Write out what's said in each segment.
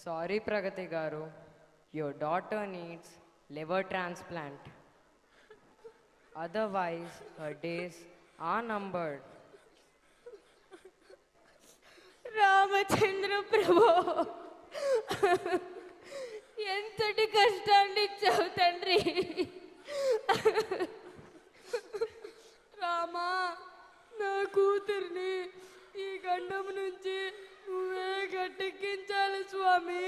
Sorry, Pragati Garu. Your daughter needs liver transplant. Otherwise, her days are numbered. Ramachandra ప్రభు, ఎంతటి కష్టాన్ని ఇచ్చావు తండ్రి. రామా, నా కూతుర్ని ఈ గండం నుంచి నువ్వే గట్టెక్కించాలి స్వామి.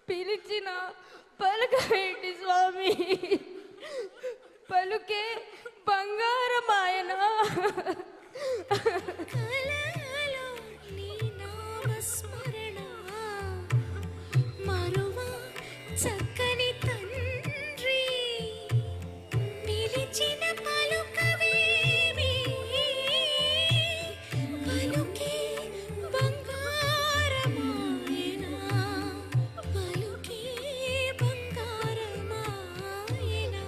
పిలిచిన పలుకవేంటి స్వామి, పలుకే బంగారమాయన. చక్కని తండ్రి పిలిచిన పలుకవేమి, పలుకే బంగారమాయనా, పలుకే బంగారమాయనా,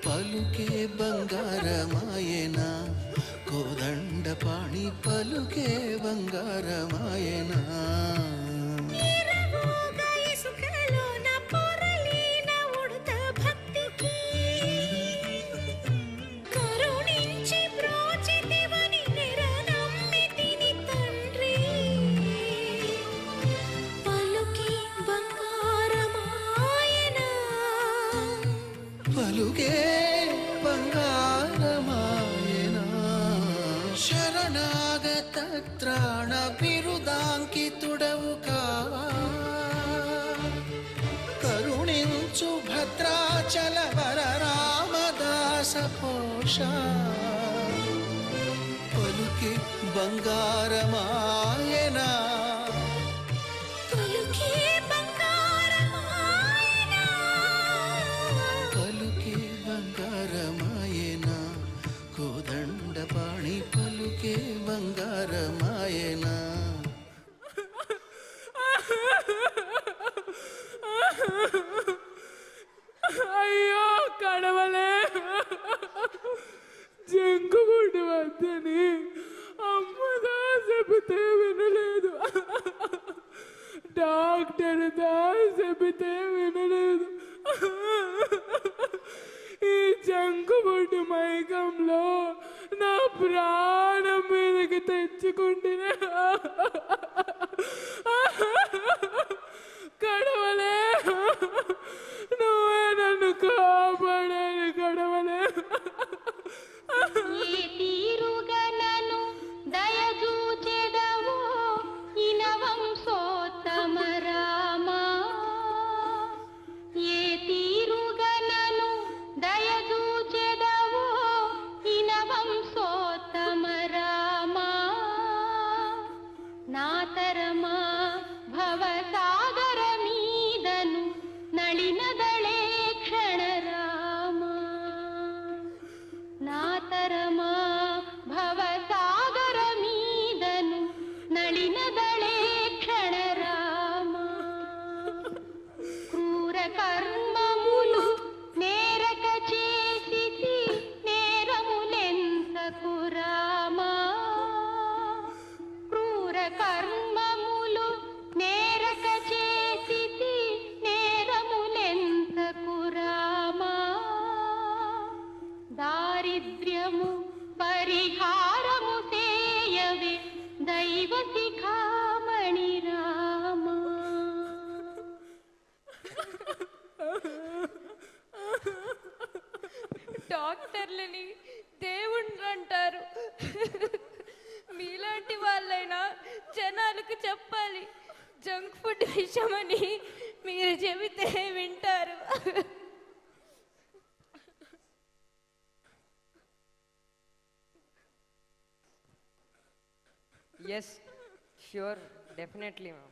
పలుకే బంగారమాయనా, కోదండపాణి పలుకే బంగారమాయనా. పలుకే బంగారమాయనా, శరణాగత త్రాణ బిరుదాంకితుడవు కావా, కరుణించు భద్రాచల వర రామదాస పోష, పలుకే బంగారమాయనా, కోదండపాణి పలుకే బంగారమాయనా. అయ్యో కడవలే, జంకుగుండు వద్దని అమ్మదా చెబితే వినలేదు, డాక్టర్ దా చెబితే వినలేదు. ఈ జంకుబుడ్డు మైకంలో నా ప్రాణం మీదకి తెచ్చుకుంటున్నా. కడవలే, నువ్వే నన్ను కాపాడాలి కడవలే. తీరుగనను దయచూచెదవో ఇనవంశోత్తమ రామా, ఏ తీరుగనను దయచూచెదవో ఇనవంశోత్తమ రామా, నాతరమా భవసాగర మీదను నళినదళే క్షణ రామా, నాతరమా భవసాగర మీదను నళినదళే క్షణ రామా, క్రూర కర్మములు నేరక చేసితి నేరములెంతకు రామా, క్రూర కర్మములు నేరక చేసితి నేరములెంతకు రామా, దారిద్ర్యము పరిహారము చేయవే దైవ శిఖామణి రామా. డాక్టర్లని దేవుళ్ళు అంటారు, మీలాంటి వాళ్ళైనా జనాలకు చెప్పాలి. జంక్ ఫుడ్ విషయమని మీరు చెబితే వింటారు. Yes, sure, definitely, ma'am.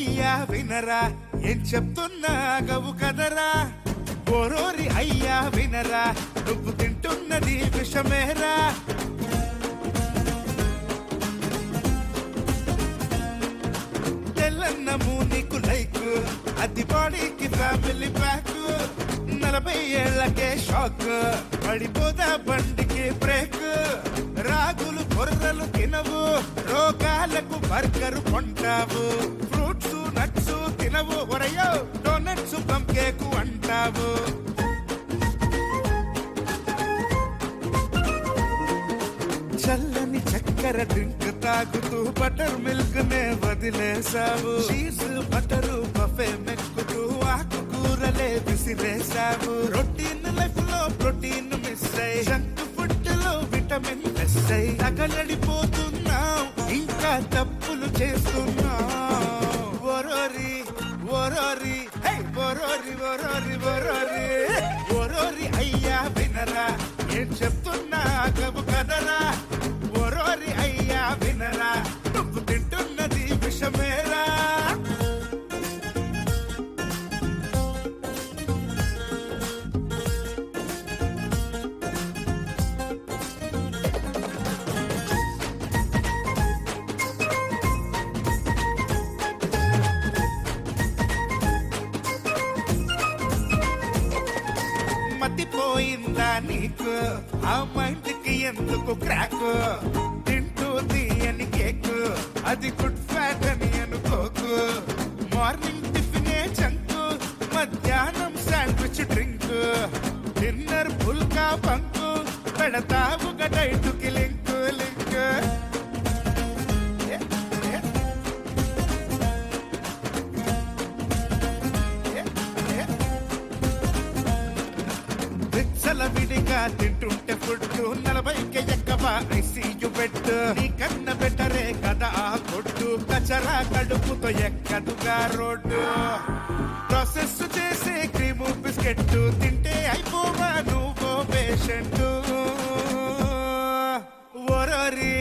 అయ్యా వినరా ఏం చెప్తున్నా గవు కదరా ఓరోరి అయ్యా వినరా నువ్వు తింటున్నది విషమేరా తెల్లన్నము నీకు లైక్ అది బాడీకి ఫ్యామిలీ ప్యాక్ 40 ఏళ్లకే షాక్ పడిపోదా బండికి బ్రేక్ రాగులు కొర్రలు తినవు రోగాలకు బర్గరు కొంటావు ఫ్రూట్స్ నట్స్ తినవు ఒరయ్యో డోనట్స్ ప్లమ్ కేకు అంటావు చల్లని చక్కెర డ్రింక్ తాగుతూ బటర్ మిల్క్ నే వదిలేసావు చీజ్ బటరు బఫే మెక్కుతూ ఆకుకూరలే విసిరేసావు రొటీన్ లైఫ్ లో ప్రోటీన్ మిస్ అయ్యి జంక్ ఫుడ్ లో విటమిన్ మిస్ అయ్యి తగలడిపోతున్నావు ఇంకా తప్పులు చేస్తున్నావు ఒరోరి ఒరోరి హే ఒరోరి ఒరోరి ఒరోరి ఒరోరి అయ్యా వినరా ఏం చెప్తున్నా గబు కదరా ఒరోరి అయ్యా వినరా నువ్వు తింటున్నది విషమేరా మతిపోయిందా నీకు ఆ మైండ్కి ఎందుకు క్రాక్ తింటూ తీయని కేక్ అది గుడ్ ఫ్యాట్ అని అనుకోకు మార్నింగ్ టిఫినే జంకు మధ్యాహ్నం శాండ్విచ్ డ్రింక్ డిన్నర్ పుల్కా బంకు పెడతావు డైట్కి లింక్ లింక్ విడిగా తింటుంటే ఫుడ్ 40కి ఎక్కవా ఐసీయు బెడ్ నీ కన్న బెటరే కదా ఆ కొట్టు కచరా కడుపుతో ఎక్కదుగా రోడ్డు ప్రాసెస్ చేసే క్రీము బిస్కెట్ తింటే అయిపోవా నువ్వు పేషెంట్ ఒరోరి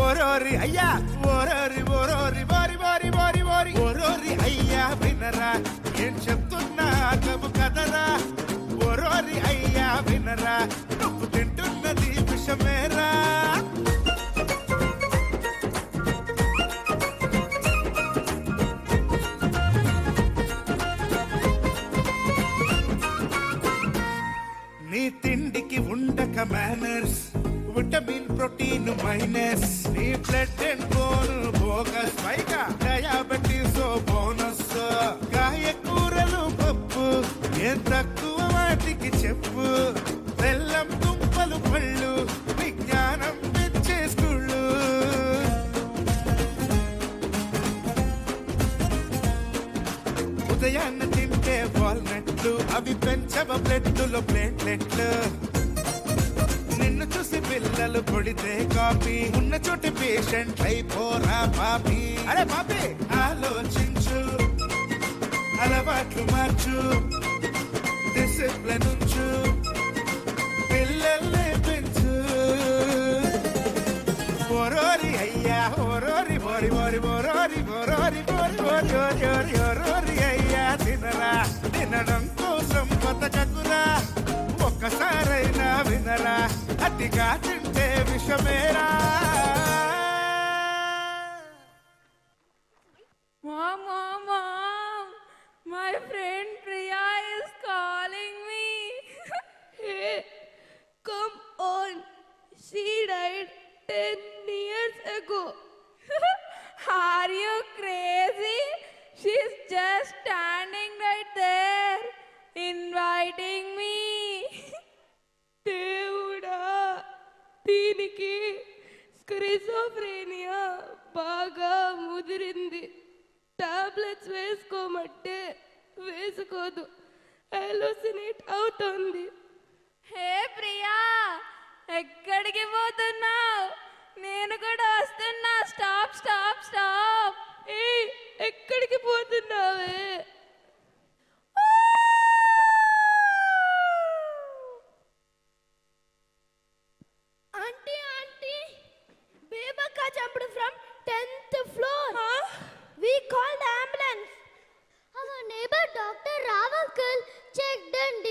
ఒరోరి అయ్యా ఒరోరి ఒరోరి వారి వారి వారి వారి ఒరోరి అయ్యా వినరా ఏం చెప్తున్నా గబు కదరా ఒరోరి అయ్యా వినరా నువ్వు తింటున్నది విషమేరా నీ తిండికి ఉండక మేనర్స్ విటమిన్ ప్రోటీన్ మైనస్ నీ బ్లడ్ అండ్ బోన్ బోగస్ పైగా డయాబెటీస్ బోనస్ కాయకూరలు పప్పు ఏం తక్కువ వాటికి చెప్పు బెల్లం దుంపలు పళ్ళు విజ్ఞానం పెంచే స్కూళ్ళు ఉదయాన్న తింటే వాల్నట్లు అవి పెంచవ బ్లడ్లో ప్లేట్లెట్లు నిన్ను చూసి పిల్లలు కొడితే కాపీ ఉన్న చోటి పేషెంట్ అయిపోరా పాపి అరే పాపి ఆలోచించు అలవాట్లు మార్చు డిసిప్లిన్ ఉంచు పిల్లల్ని పెంచు ఒరోరి అయ్యా ఒరోరి బోరి బోరి ఒరోరి ఒరోరి బోరి బోరి ఒరోరి ఒరోరి అయ్యా తినరా తినడం కోసం బతకకురా ఒక్కసారైనా వినరా అతిగా తింటే విషమేరా Mom, my friend Priya is calling me. Hey, come on. She died 10 years ago. Are you crazy? She's just standing right there, inviting me. దేవుడా, దీనికి స్కిజోఫ్రెనియా బాగా ముదిరింది. టాబ్లెట్స్ వేసుకోమంటే వేసుకోదు, హాలుసినేట్ అవుతుంది. హే ప్రియా, ఎక్కడికి పోతున్నావు? నేను కూడా వస్తున్నా. Stop stop stop. ఏ ఎక్కడికి పోతున్నావే? Auntie, Bebaka jumped from 10th floor. We called the ambulance.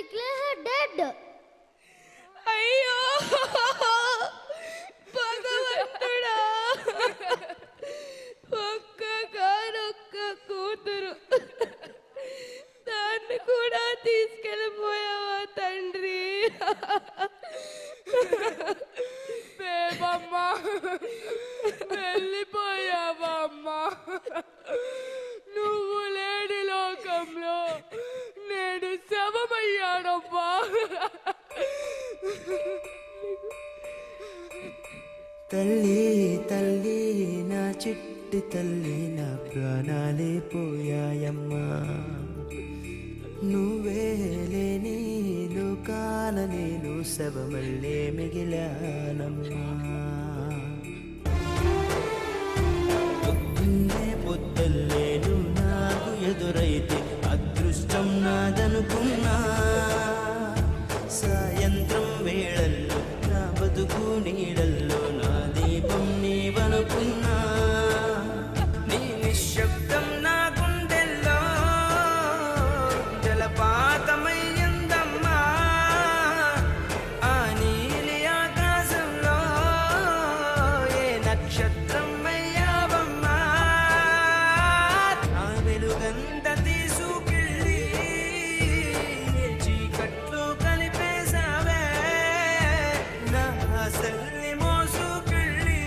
declare her dead. అయ్యో భగవంతుడా, ఒక్క కూతురు, దాన్ని కూడా తీసుకెళ్ళిపోయావా తండ్రి? బేబమ్మా, వెళ్ళిపోయావా అమ్మా? నువ్వు లేని లోకంలో నేను శవమయ్యానమ్మా. తల్లి తల్లి నా చిట్టి తల్లి, నా ప్రాణాలే పోయాయమ్మా. నువ్వే లేని లోకాన నేను శవమల్లే మిగిలానమ్మా. పొద్దుల్లేను నాకు ఎదురైతే అదృష్టం నాదనుకున్నా. సాయంత్రం వేళల్లో నా బతుకు నీడల్లో నా దీపం నీవనుకున్నా. నీ నిశ్శబ్దం నా గుండెల్లో జలపాతమయ్యిందమ్మా. ఆ నీలి ఆకాశంలో ఏ నక్షత్రం అయ్యావమ్మా. ఆ వెలుగంత తీసుకెళ్ళి చీకట్లో కలిపేశావే. నా ఆశల్ని మోసుకెళ్ళి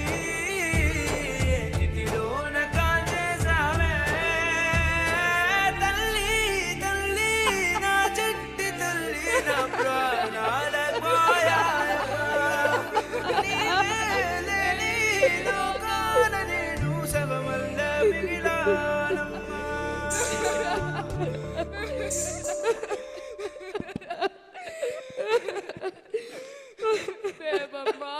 చితిలోన కాల్చేశావే. తల్లి తల్లి నా చిట్టి తల్లి, నా ప్రాణాల పోయాయమ్మా. నీవే లేని లోకాన నేను శవమల్లే మిగిలానమ్మా. బేబమ్మా,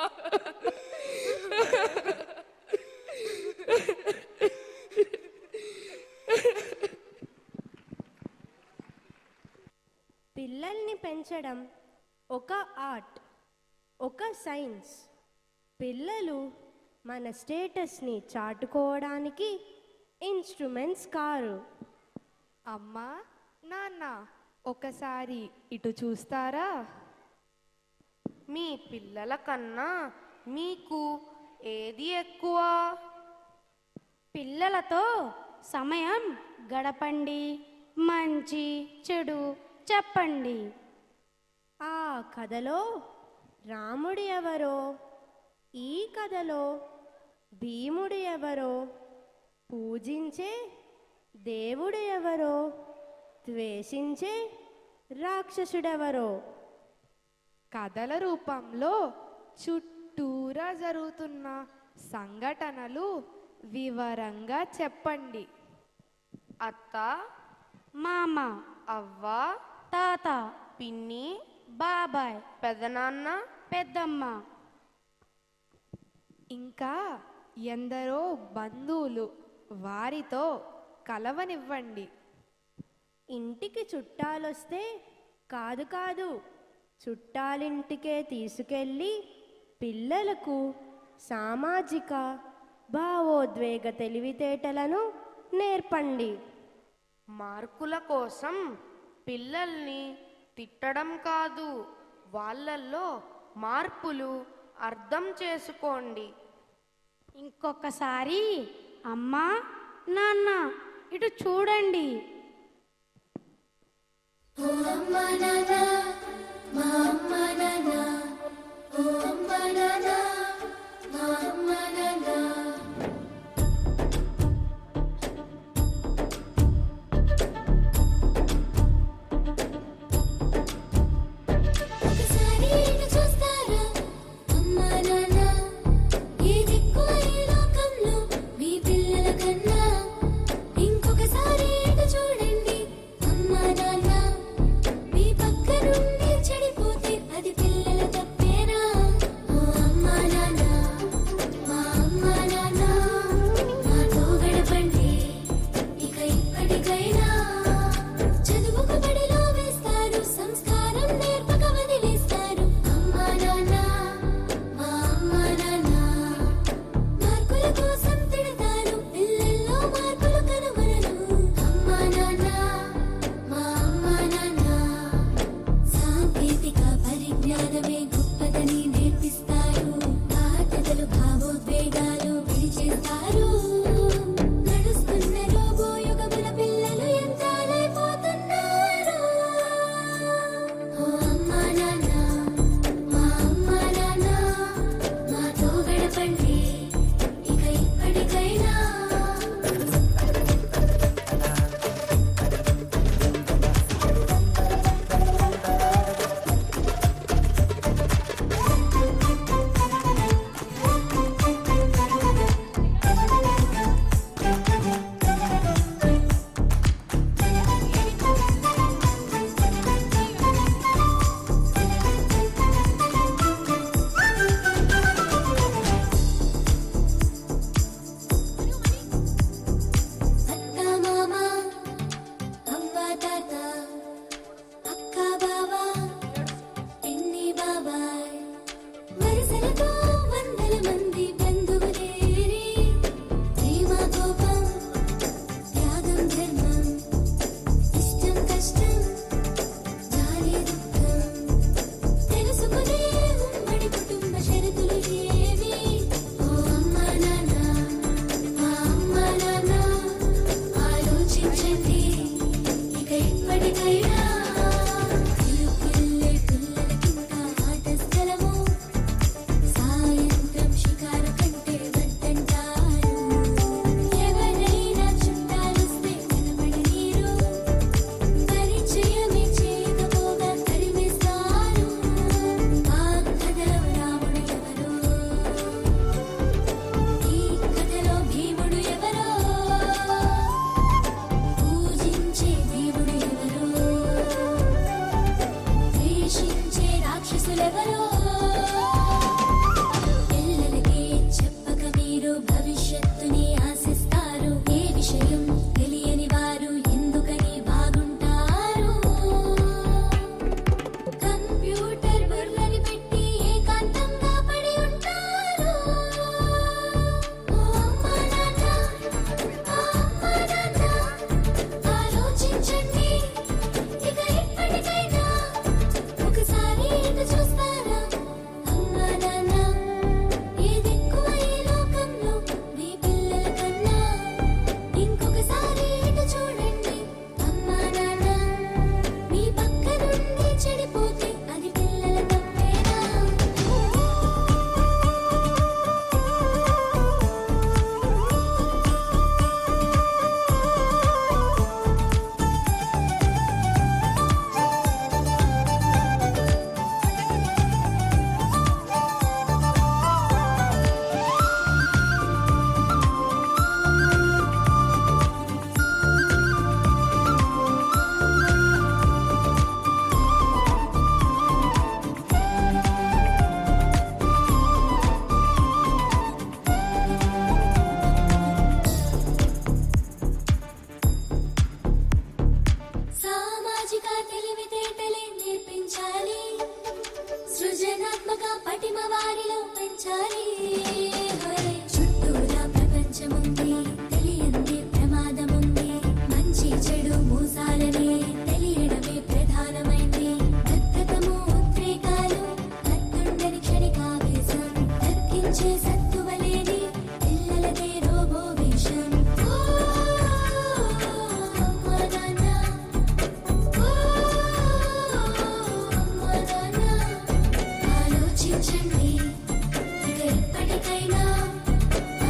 పిల్లల్ని పెంచడం ఒక ఆర్ట్, ఒక సైన్స్. పిల్లలు మన స్టేటస్ని చాటుకోవడానికి ఇన్స్ట్రుమెంట్స్ కారు. అమ్మా నాన్న, ఒకసారి ఇటు చూస్తారా? మీ పిల్లల కన్నా మీకు ఏది ఎక్కువ? పిల్లలతో సమయం గడపండి, మంచి చెడు చెప్పండి. ఆ కథలో రాముడు ఎవరో, ఈ కథలో భీముడు ఎవరో, పూజించే దేవుడు ఎవరో, ద్వేషించే రాక్షసుడెవరో. కథల రూపంలో చుట్టూరా జరుగుతున్న సంఘటనలు వివరంగా చెప్పండి. అత్త, మామ, అవ్వ, తాత, పిన్ని, బాబాయ్, పెదనాన్న, పెద్దమ్మ, ఇంకా ఎందరో బంధువులు, వారితో కలవనివ్వండి. ఇంటికి చుట్టాలొస్తే కాదు కాదు, చుట్టాలింటికే తీసుకెళ్ళి పిల్లలకు సామాజిక భావోద్వేగ తెలివితేటలను నేర్పండి. మార్కుల కోసం పిల్లల్ని తిట్టడం కాదు, వాళ్ళల్లో మార్పులు అర్థం చేసుకోండి. ఇంకొకసారి అమ్మా నాన్న ఇటు చూడండి. ఓ అమ్మ నాన్న, మా అమ్మ నాన్న, ఓ అమ్మ నాన్న, మా అమ్మ నాన్న. ఒకసారి ఇటు చూస్తారా అమ్మ నాన్న, ఏ దిక్కు ఈ లోకంలో మీ పిల్లల కన్నా. ఇంకొకసారి ఇటు చూడండి అమ్మ నాన్న, మీ పక్క మార్చాలి చుట్టూరా ప్రపంచముంది తెలియంది ప్రమాదముంది మంచి చెడు మూసాలని తెలియడమే ప్రధానమైంది దత్తతము ఉద్రేకాలు అత్తుండని క్షణికావేశం తగ్గించే సత్తువలేని పిల్లలదే రోబో వేషం ఆలోచించండి ఇక ఇప్పటికైనా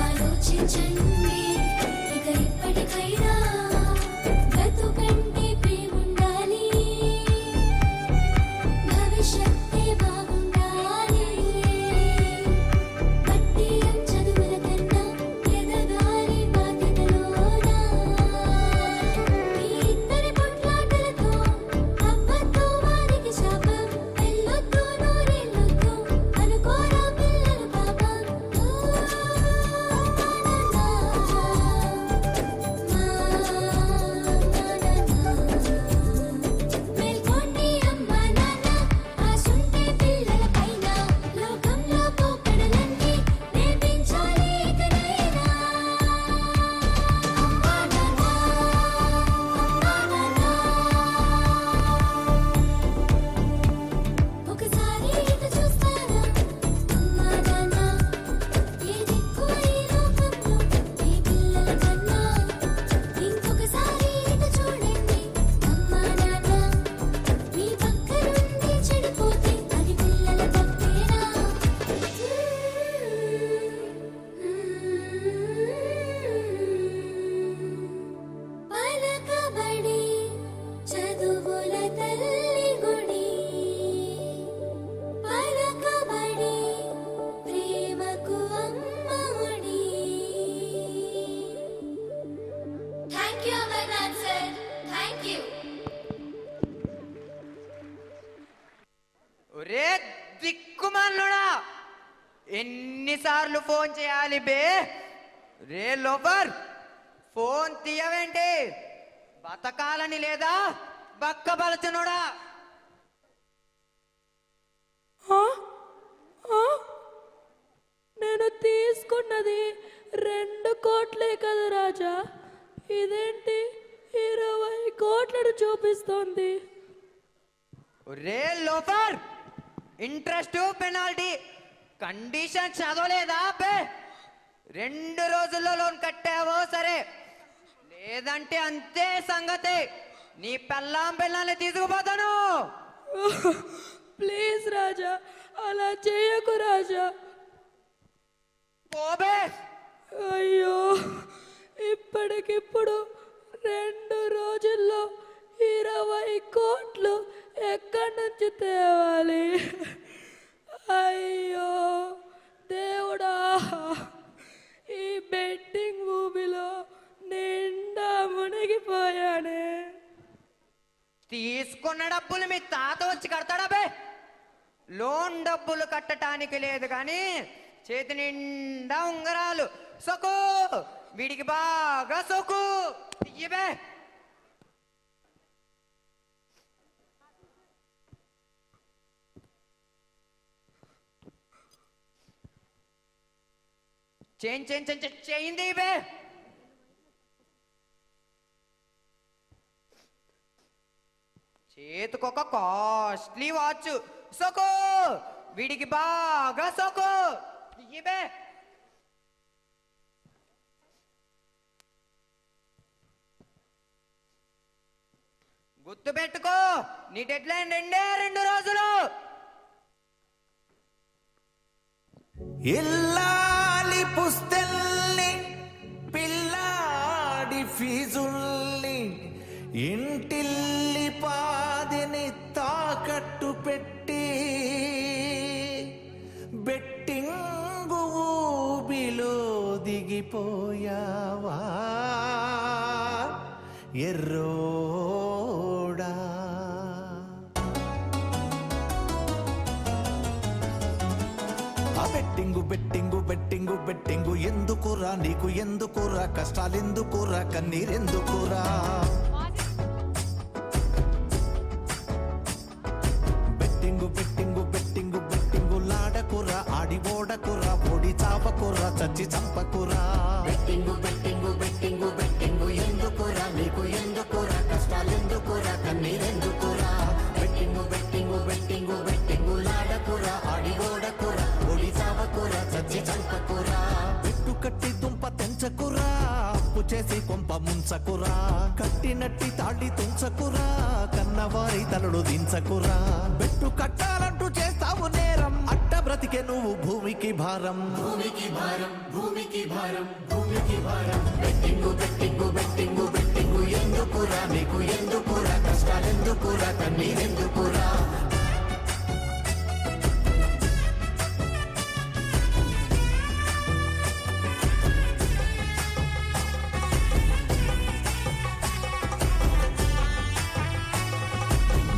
ఆలోచించండి ఇక ఇప్పటికైనా బ్రతుకంటే ప్రేముండాలి భవిష్యత్తే బాగుండాలి పట్టియం చదువుల కన్నా ఎదగాలి బాధ్యతలోనా మీ ఇద్దరి పొట్లాటలతో అవ్వతో వారికి శాపం వెళ్ళొద్దు నూరెళ్ళొద్దు అనుకోరా పిల్లలు పాపం మేల్కోండి అమ్మా నాన్న ఆసుంటే పిల్లల పైన లోకంలో పోకడలన్నీ నేర్పించాలి ఇకనైనా అమ్మా నాన్న ఒకసారి ఇటు చూస్తారా అమ్మా నాన్న ఏ దిక్కు ఈ లోకంలో మీ పిల్లల కన్నా ఇంకొకసారి ఇటు చూడండి అమ్మా నాన్న మీ పక్క నుండి చెడిపోతే అది పిల్లల తప్పేనా పలకబడి చదువుల తల్లి గుడి పలకబడి ప్రేమకు అమ్మ ఒడి thank you Amarnath sir thank you ఒరే దిక్కుమాలుడా ఎన్నిసార్లు ఫోన్ చేయాలి బే రే లోపర్ ఫోన్ తీయవేంటి బతకాలని లేదా బక్కబలచునుడా నేను తీసుకున్నది 2 కోట్లే కదా రాజా, ఇదేంటి 20 కోట్లను చూపిస్తోంది? రే లోఫర్ ఇంట్రెస్ట్ పెనాల్టీ కండిషన్ చదవలేదా బే 2 రోజుల్లో లోన్ కట్టావో సరే, లేదంటే అంతే సంగతి. నీ పిల్లాన్ని తీసుకుపోతాను. ప్లీజ్ రాజా, అలా చేయకు రాజా. పోబే. అయ్యో, ఇప్పటికిప్పుడు 2 రోజుల్లో 20 కోట్లు ఎక్కడి నుంచి తేవాలి? అయ్యో దేవుడా, ఈ బెట్టింగ్ భూమిలో నిండా మునిగిపోయానే. తీసుకున్న డబ్బులు మీ తాత వచ్చి కడతాడా బే? లోన్ డబ్బులు కట్టడానికి లేదు కానీ చేతి నిండా ఉంగరాలు. సొకు వీడికి బాగా సొకు ఇయ్యబే. చేయింది బే. చేతికొక కాస్ట్లీ వాచ్. సొకు వీడికి బాగా సొకు ఇయ్యబే. గుర్తు పెట్టుకో, నీ డెడ్ లైన్ 2 రోజులు. ఇల్లాలి పుస్తల్ని పిల్లాడి ఫీజుల్ని ఇంటిల్లి పాదిని తాకట్టు పెట్టి బెట్టింగు ఊబిలో దిగిపోయావా ఎర్రోడా? బెట్టింగు బెట్టింగు బెట్టింగు బెట్టింగు ఎందుకురా నీకు, ఎందుకురా కష్టాలెందుకురా, కన్నీరెందుకురా? బెట్టింగు బెట్టింగు బెట్టింగు బెట్టింగు లాడకురా, ఆడి ఓడకురా, చావకురా చచ్చి చంపకురా. బెట్టింగు బెట్టింగు బెట్టింగు బెట్టింగు ఎందుకురా నీకు ఎందుకురా కష్టాలెందుకురా కన్నీరెందుకురా. బెట్టింగు బెట్టింగు బెట్టింగు బెట్టింగు లాడకురా ఆడిగోడకురా ఒడి చావకురా చచ్చి చంపకురా. పెట్టు కట్టి దుంప తెంచకురా అప్పు చేసి కొంప ముంచకురా. కట్టినట్టి తాళి తుంచకురా కన్నవారి తలలు దించకురా. బెట్టు కట్టాలంటూ చేస్తావు నేరం అట్ట బ్రతికే నువ్వు భూమికి భారం. భూమికి భారం భూమికి భారం భూమికి భారం. బెట్టింగు బెట్టింగు బెట్టింగు బెట్టింగు ఎందుకురా నీకు ఎందుకురా కష్టాలెందుకురా కన్నీరెందుకురా.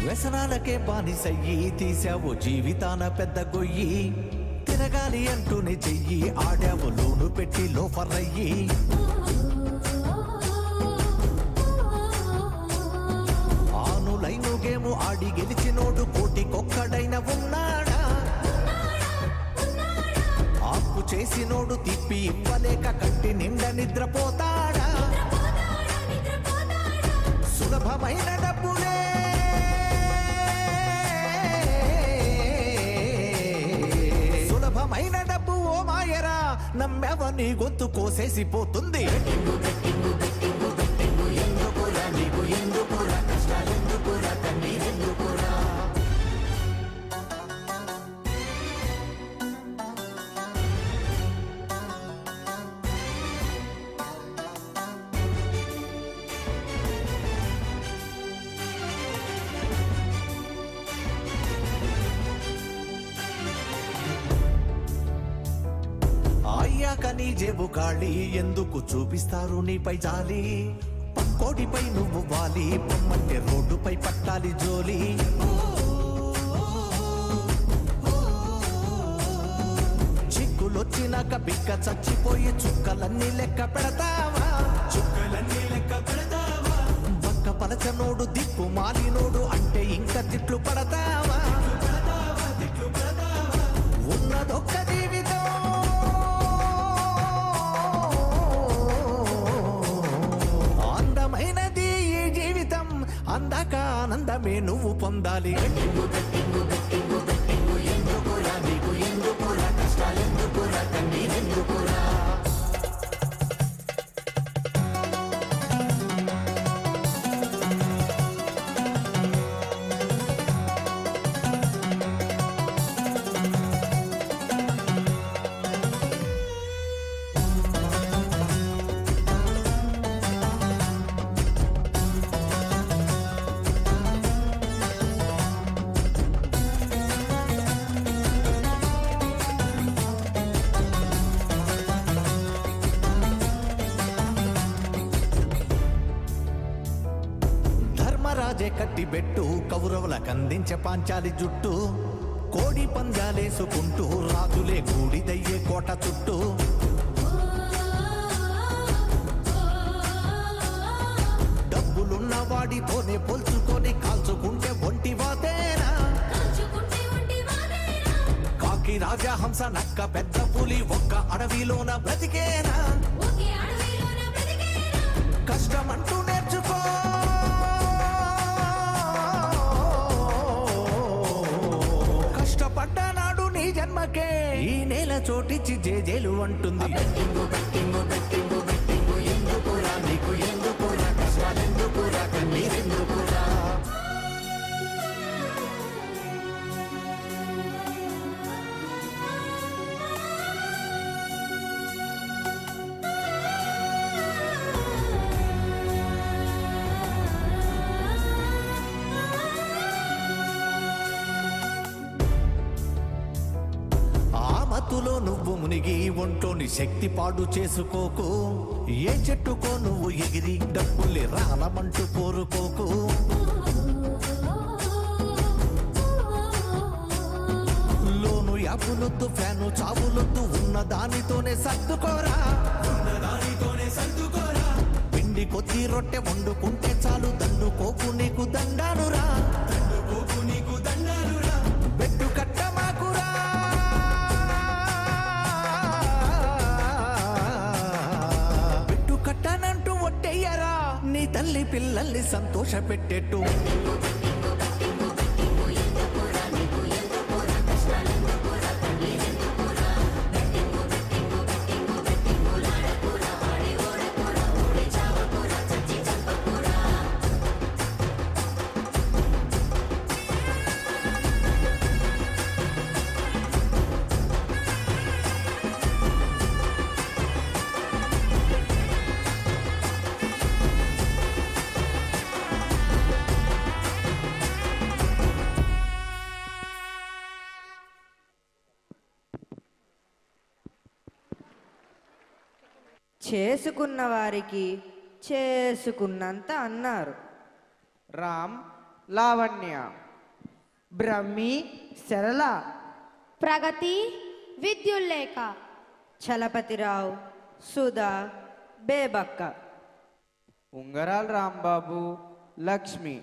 వ్యసనాలకే బానిసయ్యి తీసావు జీవితాన పెద్ద గొయ్యి. తిరగాలి అంటూనే చెయ్యి ఆడావు లోను పెట్టి లోఫరయ్యి. ఆనులైను గేము ఆడి గెలిచినోడు కోటికొక్కడైన ఉన్నాడా. ఆపు చేసినోడు తిప్పి ఇవ్వలేక కంటి నిండా నిద్రపోతాడా. సులభమైన డబ్బులే సులభమైన డబ్బు ఓ మాయరా నమ్మెవ నీ గొంతు కోసేసిపోతుంది. బెట్టింగు బెట్టింగు బెట్టింగు బెట్టింగు ఎందుకురా నీకు ఎందుకురా కష్టాలెందుకురా కన్నీరెందుకురా. అయ్యాక నీ జేబు ఖాళీ ఎందుకు చూపిస్తారు నీపై జాలి. పక్కోడిపై నువ్వు వాలి పొమ్మంటే రోడ్డుపై పట్టాలి జోలి. చిక్కులొచ్చినాక బిక్క చచ్చిపోయి చుక్కలన్నీ లెక్క పెడతావా. చుక్కలన్నీ లెక్క పెడతావా. బక్క పలచనోడు దిక్కు మాలినోడు అంటే ఇంకా తిట్లు పడతావా. ఉన్నదొక్క జీవితం అందమైనది ఈ జీవితం అందాక ఆనందమే నువ్వు పొందాలి. బెట్టింగు బెట్టింగు బెట్టింగు బెట్టింగు ఎందుకురా నీకు ఎందుకురా కష్టాలెందుకురా కన్నీరెందుకురా. ధర్మరాజే కట్టిబెట్టు కౌరవులకు అందించే పాంచాలి జుట్టు. కోడి పందాలేసుకుంటూ రాజులే గూడిదయ్యే కోట చుట్టూ. డబ్బులున్న వాడితోనే పోల్చుకొని కాల్చుకుంటే ఒంటి వాతేనా. కాకి రాజా హంస నక్క పెద్ద పులి ఒక్క అడవిలోన బ్రతికేనా. కష్టమంటూ నేర్చుకో కష్టపడ్డనాడు నీ జన్మకే ఈ నేల చోటిచ్చి జేజేలు అంటుంది. బెట్టింగు బెట్టింగు బెట్టింగు బెట్టింగు ఎందుకురా నీకు ఎందుకురా కష్టాలెందుకురా కన్నీరెందుకురా. మత్తులో నువ్వు మునిగి ఒంటోని శక్తి పాడు చేసుకోకు. ఏ చెట్టుకో నువ్వు ఎగిరి డబ్బులే రాలమంటూ కోరుకోకు. లోను యాపులొద్దు ఫ్యాను చావులొద్దు ఉన్న దానితోనే సర్దుకోరా. పిండి కొద్ది రొట్టె వండుకుంటే చాలు దండుకోకు నీకు దండానురా. బెట్టు కట్టమాకురా పిల్లల్ని సంతోష పెట్టేట్టు చేసుకున్న వారికి చేసుకున్నంత అన్నారు. రామ్, లావణ్య, బ్రహ్మి, సరళ, ప్రగతి, విద్యుల్లేఖ, చలపతిరావు, సుధా, బేబక్క, ఉంగరాల్ రాంబాబు, లక్ష్మి.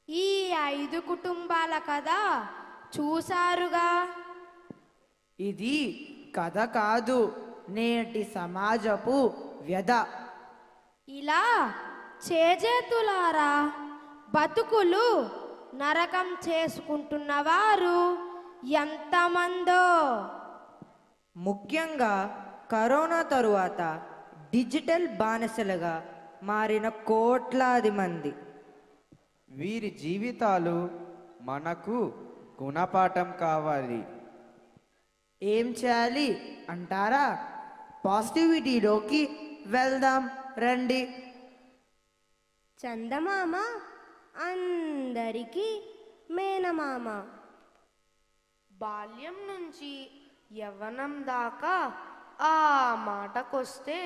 ఈ 5 కుటుంబాల కథ చూశారుగా. ఇది కథ కాదు, నేటి సమాజపు వ్యధ. ఇలా చేజేతులారా బతుకులు నరకం చేసుకుంటున్నవారు ఎంతమందో. ముఖ్యంగా కరోనా తరువాత డిజిటల్ బానిసలుగా మారిన కోట్లాది మంది. వీరి జీవితాలు మనకు గుణపాఠం కావాలి. ఏం చేయాలి అంటారా? పాజిటివిటీలోకి వెళ్దాం రండి. చందమామ అందరికీ మేనమామ. బాల్యం నుంచి యవ్వనం దాకా ఆ మాటకొస్తే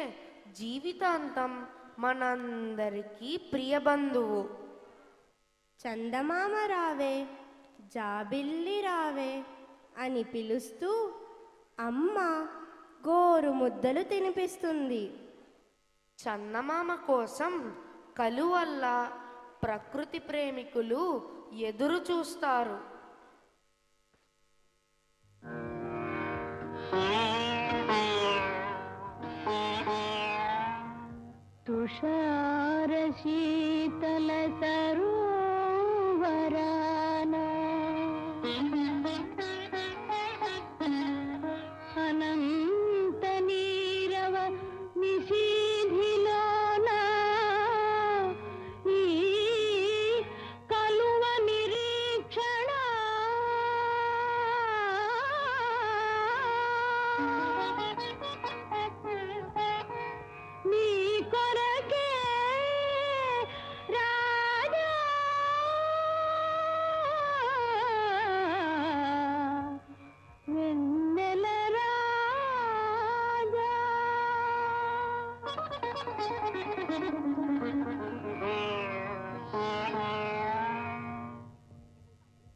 జీవితాంతం మనందరికీ ప్రియబంధువు. చందమామ రావే, జాబిల్లి రావే అని పిలుస్తూ అమ్మ గోరు ముద్దలు తినిపిస్తుంది. చందమామ కోసం కలువల్ల ప్రకృతి ప్రేమికులు ఎదురు చూస్తారు. తుషార శీతల సరోవరాన అనంత నీరవ నిశీధిలోన ఈ కలువ నిరీక్షణ నీ కొరకే రాజా వెన్నెల రాజా.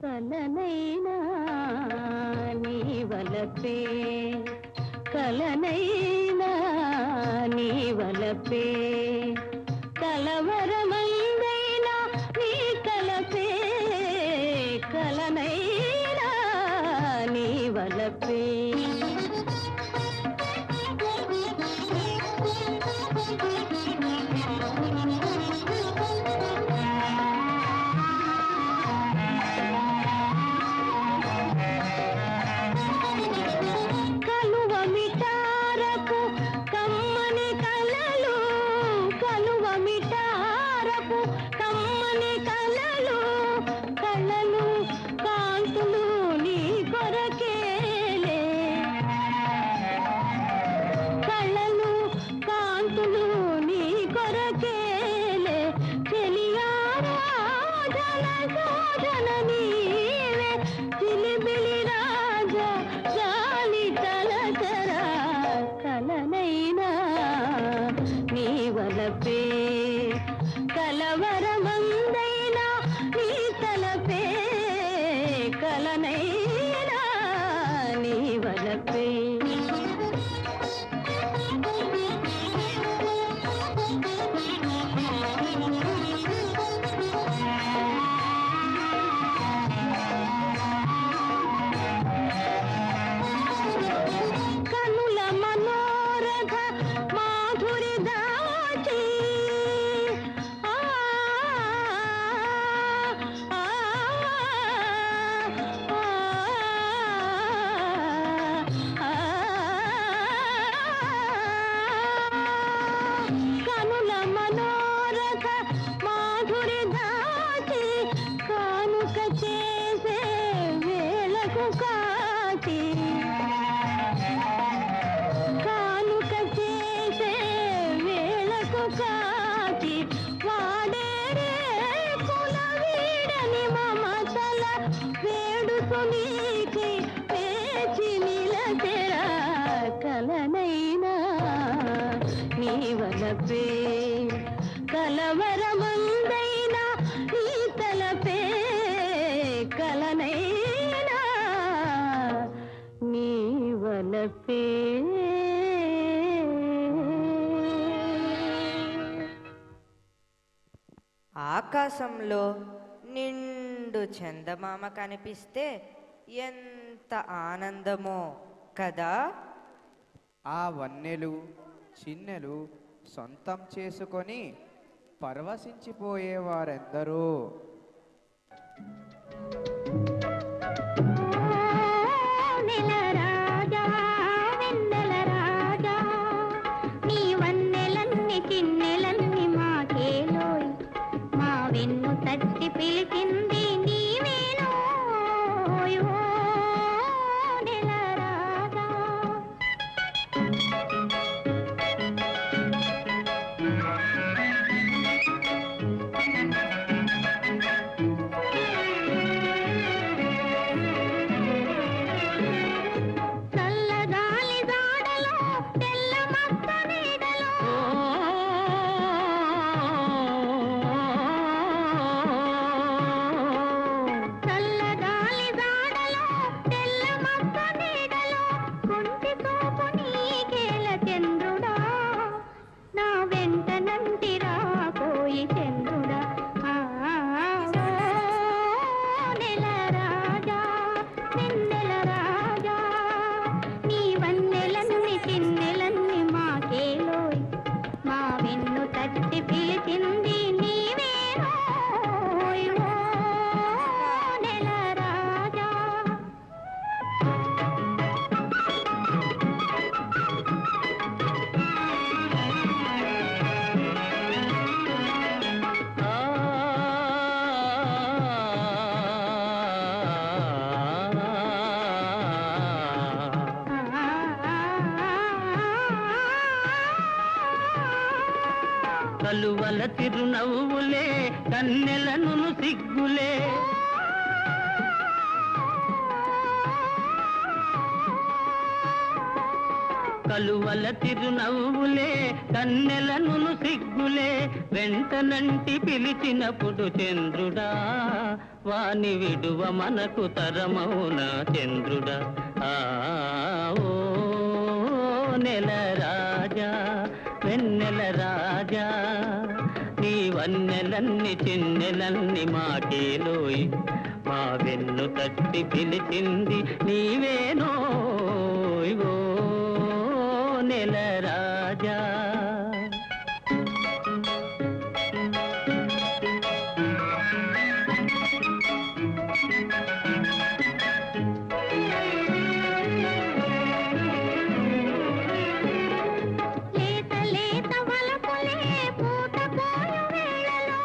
కలనైనా నీ వలపే, కలనైనా నీ వలపే, కలవరమందైనా నీ తలపే, కలనైనా నీ వలపే. కలువ మిటారపు కమ్మని కలలు, కలువ మిటారపు కమ్మని కలలు, కళలు కాంతులు నీ కొరకేలే, కళలు కాంతులు నీ కొరకేలే. చెలియారాధన శోధన నీవే, చిలిబిలి రాజా జాలి తలచరా. కలనైనా నీ వలపే, కలవరమందైనా నీ తలపే, కలనైనా నీ వలపే. కనుల మనోరథ మాధురి దాచి, చేసే వేళకు కాచి కానుక చేసే వేళకు కాచి వాడేరే కుల వీడని మమతల వేడుకునికి పేచి నిలచెరా కలనైనా నీ వలపే కలవరమందైనా నీ తలపే కలనైనా నీ వలపే ఆకాశంలో నిండు చందమామ కనిపిస్తే ఎంత ఆనందమో కదా. ఆ వన్నెలు చిన్నెలు సొంతం చేసుకొని పరవశించిపోయేవారెందరో. నెల రాజా వెన్నెల రాజా నీ వన్నెలన్ని చిన్నెలన్ని మాకేలోయ్ మా వెన్ను తట్టి పిలిచింది నీవేనోయ్ ఓ నెల రాజా. చల్లగాలి జాడలో తెల్ల మచ్చ నీడలో చల్లగాలి జాడలో తెల్ల మచ్చ నీడలో కుంటి చూపు నీకేల చంద్రుడా నా వెంట నంటిరా పోయి చంద్రుడా. నెల రాజా వెన్నెల రాజా నీ వన్నెలన్ని చిన్నెలన్ని మాకేలోయ్ మా వెన్ను తట్టి పిలిచింది నీవేనోయ్ ఓ నెల రాజా. కలువల తిరునవ్వులే కన్నెలను సిగ్గులే కలువల తిరునవ్వులే కన్నెలను సిగ్గులే వెంటనంటి పిలిచినప్పుడు చంద్రుడా వాని విడువ మనకు తరమౌన చంద్రుడా. ఓ నెల రాజా వెన్నెల రాజా నీ వన్నెలన్ని చిన్నెలన్ని మాకేలోయ్ మా వెన్ను తట్టి పిలిచింది నీవేనోయ్ ఓ నెల రాజా. లేత లేత వలపులే పూత పోయు వేళలో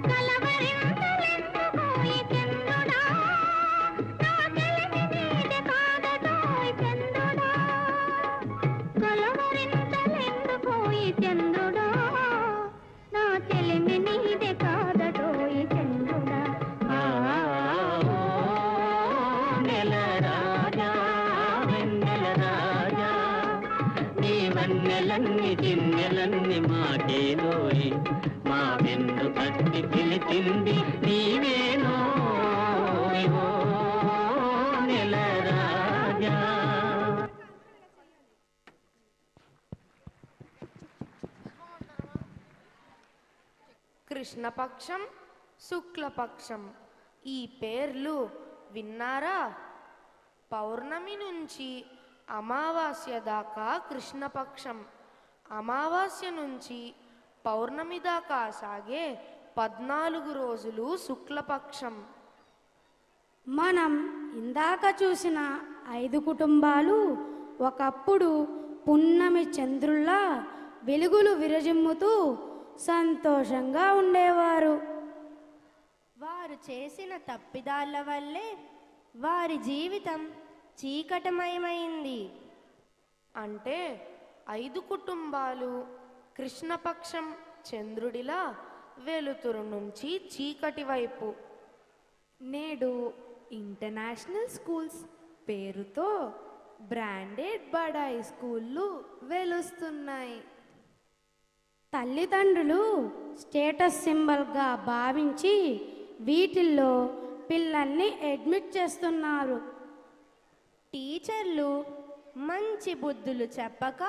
కలవరింతలెందుకోయ్ చంద్రుడా నా చెలిమి నీదే కాదటోయ్ చంద్రుడా. కలవరింతలెందుకోయ్ చంద్రుడా నా చెలిమి నీదే కాదటోయ్ చంద్రుడా. నెల రాజా వెన్నెల రాజా నీ వన్నెలన్ని చిన్నెలన్ని మాకేలోయ్ మా వెన్ను తట్టి పిలిచింది నీవేనోయ్ ఓ నెల రాజా. కృష్ణపక్షం శుక్లపక్షం ఈ పేర్లు విన్నారా? పౌర్ణమి నుంచి అమావాస్య దాకా కృష్ణపక్షం, అమావాస్య నుంచి పౌర్ణమి దాకా సాగే 14 రోజులు శుక్లపక్షం. మనం ఇందాక చూసిన 5 కుటుంబాలు ఒకప్పుడు పున్నమి చంద్రుల్లా వెలుగులు విరజిమ్ముతూ సంతోషంగా ఉండేవారు. వారు చేసిన తప్పిదాల వల్లే వారి జీవితం చీకటమయమైంది. అంటే 5 కుటుంబాలు కృష్ణపక్షం చంద్రుడిలా వెలుతురు నుంచి చీకటి వైపు. నేడు ఇంటర్నేషనల్ స్కూల్స్ పేరుతో బ్రాండెడ్ బడాయి స్కూళ్ళు వెలుస్తున్నాయి. తల్లిదండ్రులు స్టేటస్ సింబల్గా భావించి వీటిల్లో పిల్లల్ని అడ్మిట్ చేస్తున్నారు. టీచర్లు మంచి బుద్ధులు చెప్పక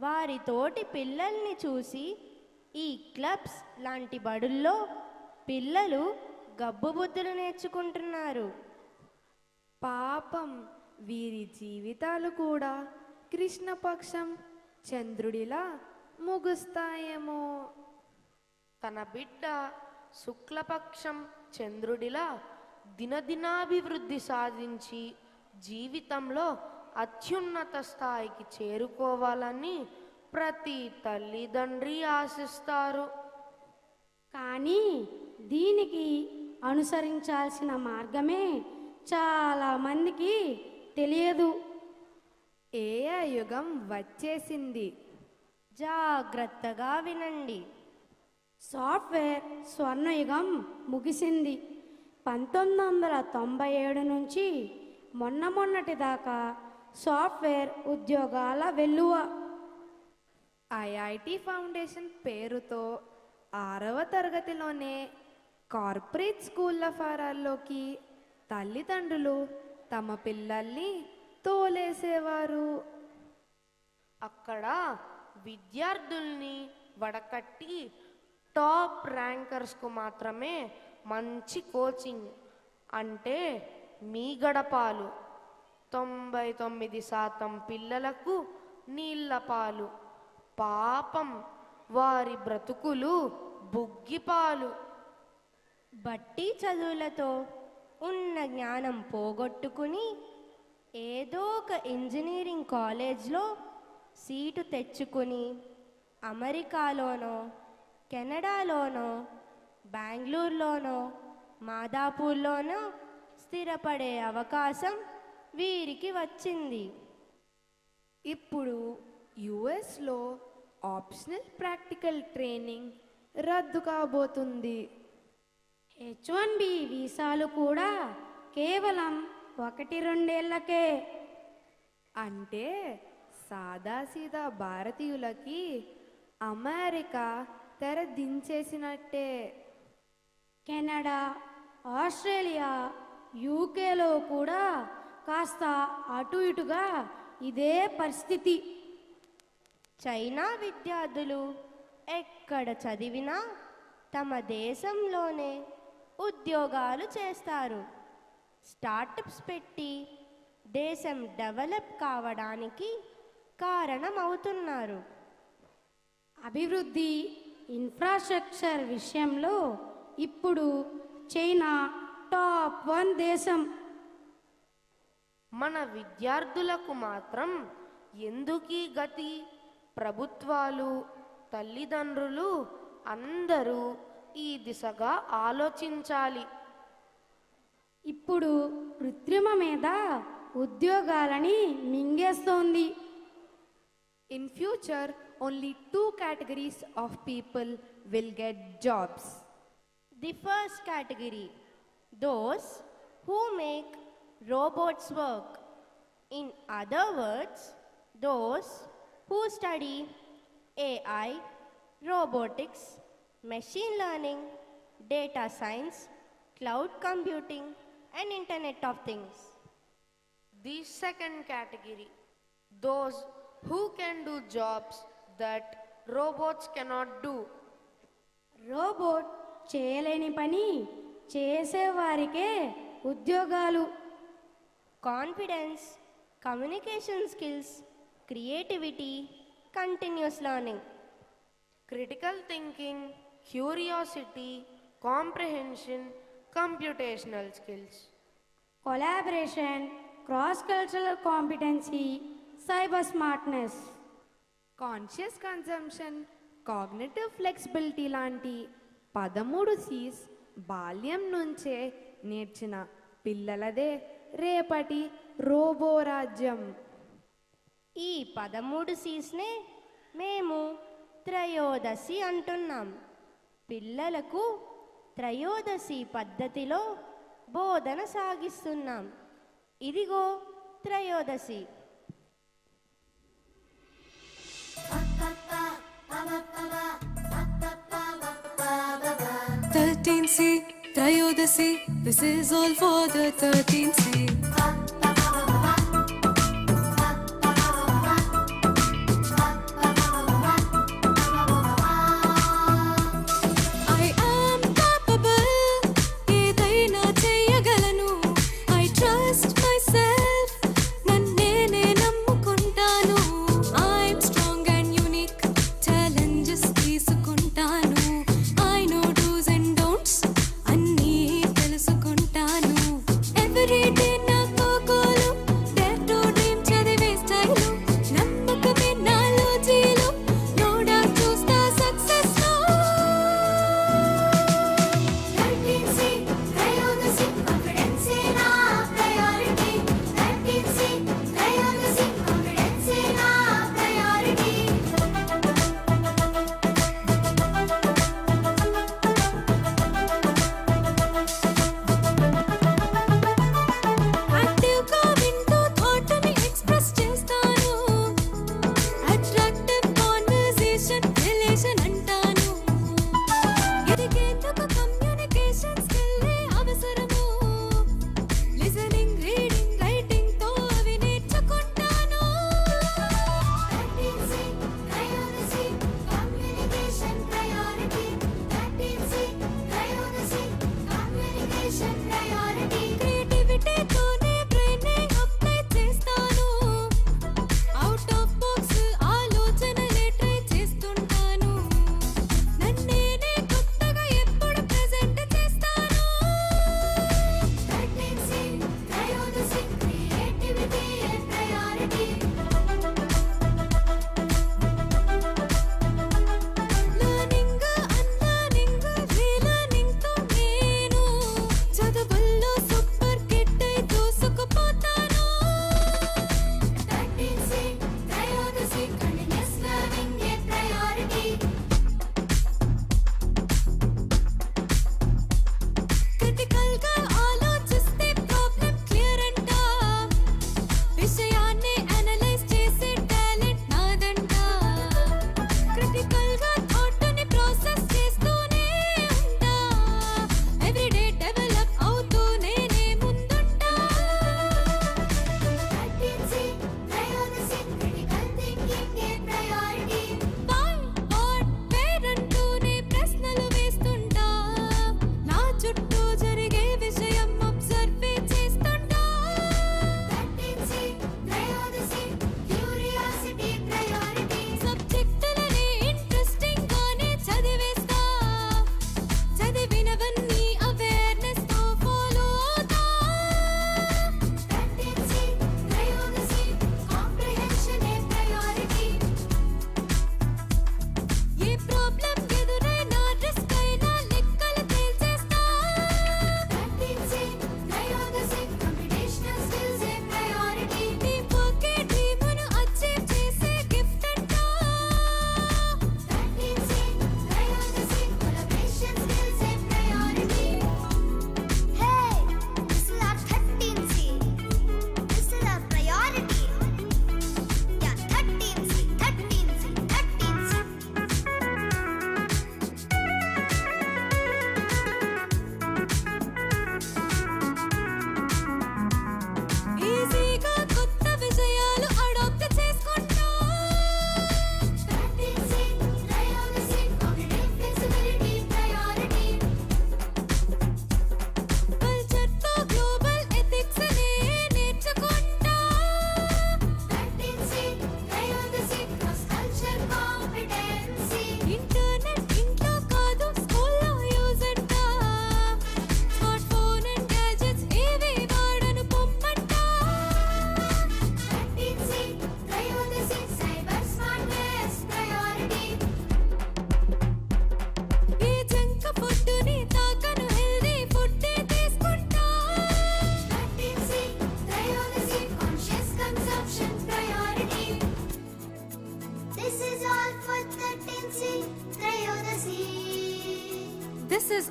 వారి తోటి పిల్లల్ని చూసి ఈ క్లబ్స్ లాంటి బడుల్లో పిల్లలు గబ్బు బుద్ధులు నేర్చుకుంటున్నారు. పాపం వీరి జీవితాలు కూడా కృష్ణపక్షం చంద్రుడిలా ముగుస్తాయేమో. తన బిడ్డ శుక్లపక్షం చంద్రుడిలా దినదినాభివృద్ధి సాధించి జీవితంలో అత్యున్నత స్థాయికి చేరుకోవాలని ప్రతి తల్లిదండ్రి ఆశిస్తారు. కానీ దీనికి అనుసరించాల్సిన మార్గమే చాలా మందికి తెలియదు. ఏఐ యుగం వచ్చేసింది. జాగ్రత్తగా వినండి. సాఫ్ట్వేర్ స్వర్ణయుగం ముగిసింది. 1997 నుంచి మొన్నటి దాకా సాఫ్ట్వేర్ ఉద్యోగాల వెల్లువ. ఐఐటి ఫౌండేషన్ పేరుతో 6వ తరగతిలోనే కార్పొరేట్ స్కూళ్ళ ఫారాల్లోకి తల్లిదండ్రులు తమ పిల్లల్ని తోలేసేవారు. అక్కడ విద్యార్థుల్ని వడకట్టి టాప్ ర్యాంకర్స్కు మాత్రమే మంచి కోచింగ్, అంటే మీ గడపాలు. 99% పిల్లలకు నీళ్ళ పాలు. పాపం వారి బ్రతుకులు బుగ్గిపాలు. బట్టి చదువులతో ఉన్న జ్ఞానం పోగొట్టుకుని ఏదో ఒక ఇంజనీరింగ్ కాలేజ్లో సీటు తెచ్చుకుని అమెరికాలోనో కెనడాలోనో బెంగళూరులోనో మాదాపూర్లోనో స్థిరపడే అవకాశం వీరికి వచ్చింది. ఇప్పుడు యుఎస్లో ఆప్షనల్ ప్రాక్టికల్ ట్రైనింగ్ రద్దు కాబోతుంది. H1B వీసాలు కూడా కేవలం 1-2 ఏళ్లకే. అంటే సాదాసీదా భారతీయులకి అమెరికా తెర దించేసినట్టే. కెనడా, ఆస్ట్రేలియా, యూకేలో కూడా కాస్త అటు ఇటుగా ఇదే పరిస్థితి. చైనా విద్యార్థులు ఎక్కడ చదివినా తమ దేశంలోనే ఉద్యోగాలు చేస్తారు. స్టార్టప్స్ పెట్టి దేశం డెవలప్ కావడానికి కారణమవుతున్నారు. అభివృద్ధి ఇన్ఫ్రాస్ట్రక్చర్ విషయంలో ఇప్పుడు చైనా టాప్ 1 దేశం. మన విద్యార్థులకు మాత్రం ఎందుకీ గతి? ప్రభుత్వాలు, తల్లిదండ్రులు అందరూ ఈ దిశగా ఆలోచించాలి. ఇప్పుడు కృత్రిమ మీద ఉద్యోగాలని మింగేస్తోంది. In future, only 2 categories of people will get jobs. The first category, those who make robots work. In other words, those who study AI, robotics, machine learning, data science, cloud computing, and Internet of Things. The second category, those who can do jobs that robots cannot do. Robot చేయలేని పని చేసేవారికే ఉద్యోగాలు. Confidence, communication skills, creativity, continuous learning. Critical thinking, curiosity, comprehension, computational skills. Collaboration, cross cultural competency, cyber smartness. Conscious consumption, cognitive flexibility లాంటి 13 C's బాల్యం నుంచే నేర్చిన పిల్లలదే రేపటి రోబోరాజ్యం. ఈ 13 C'స్నే మేము త్రయోదశి అంటున్నాం. పిల్లలకు త్రయోదశి పద్ధతిలో బోధన సాగిస్తున్నాం. ఇదిగో త్రయోదశి. 13C, Trayodasi, this is all for the 13C. I am capable, ఏదైనా చేయగలను. I trust myself, నన్నే నమ్ముకుంటాను. I'm strong and unique, challenges తీసుకుంటాను. I know do's and don'ts, అన్నీ తెలుసుకుంటాను. Every day నా